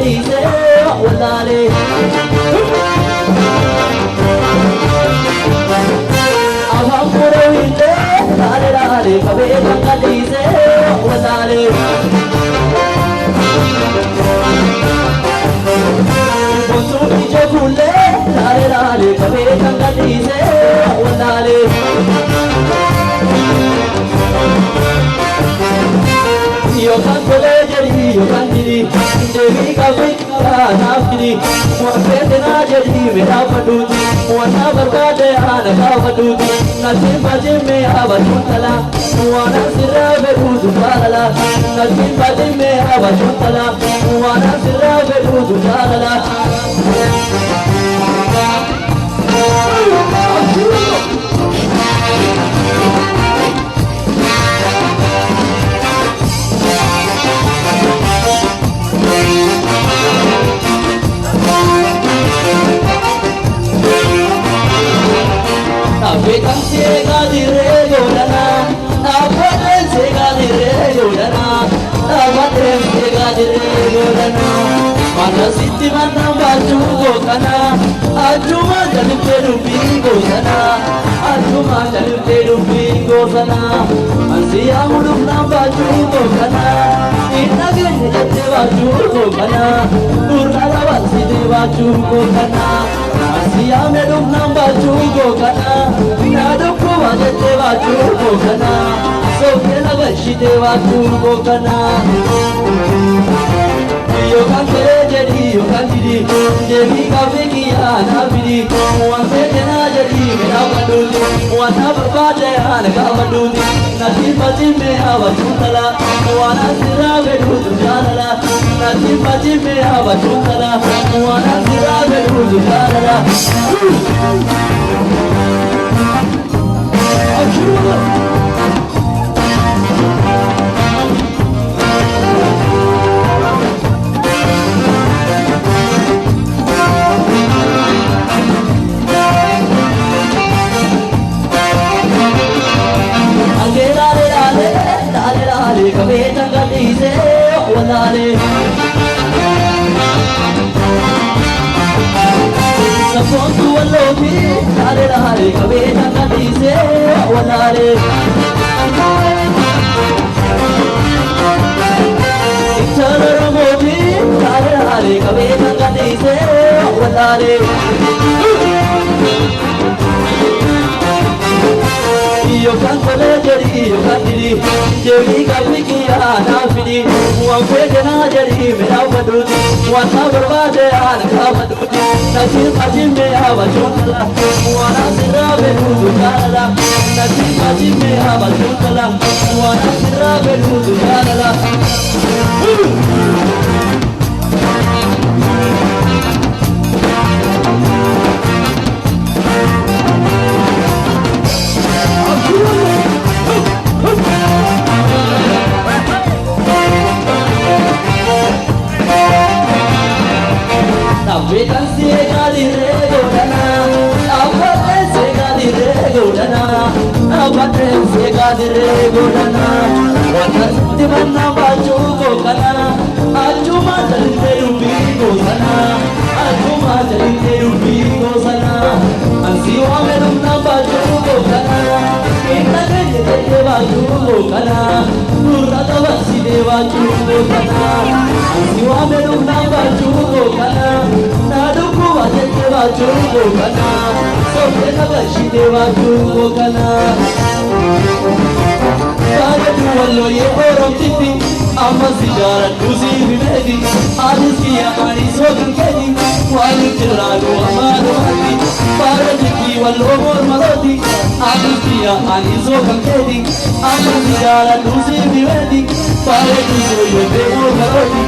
dice walale abamuro ille lale lale kabe tanga dice walale bonsu ijo kulle lale lale kabe tanga dice walale yo cantole jeri yo cantiri devi kabe nafiri muhabbet na jeri mera paduti wana barkade ana ka paduti nasim baje me abajutala wana sirra berudu falala nasim baje me abajutala wana sirra berudu falala Abekam sega dire golana, abade sega dire golana, abade sega dire golana. Mana sitti mana baju golana, ajuma jalpe rupi golana, ajuma jalpe rupi golana. Ansiya mudukna baju golana, inna gene jete baju golana, durala baside baju golana. Ansiya medukna baju golana. Naduku wajete waju gokana, sokela gashite waju gokana. Yo kankere jeri yo kantiri, devi kabe kiya nabiri. Wante jena jeri mera paduti, wana barbade ana ka paduti. Nati pati me awaju tala, wana sira vedu jalala. Nati pati me awaju tala, wana sira vedu jalala. Kabe tanga dice walale sapontu wallobi lale lale kabe tanga dice walale ichara mobi lale lale kabe tanga dice walale yo cantole jeri yo cantiri devi kabe kiya nafiri muhabbet na jeri mera paduti wana barbade ana ka paduti nasim baje me abajutala wana sirra berudu jalala nasim baje me abajutala wana sirra berudu jalala Abekam sega dire golana, abade sega dire golana, abade sega dire golana. Wana dimana baju golana, ajuma jalpe rupi golana, ajuma jalpe rupi golana. Ansiwa merumna baju golana, inna gene jete baju golana, durada baside baju golana. Ansiwa merumna baju golana. Naduku wajete waju golana, sokela gashite waju golana. Kare wallo ye orom titi, amma sigara tuzi bimedi. Alisiya ani sokan kedi, wali tirado amado andi. Kare titi wallo mor malodi, alisiya ani sokan kedi, amma sigara tuzi bimedi. Kare tuzi yo demo malodi.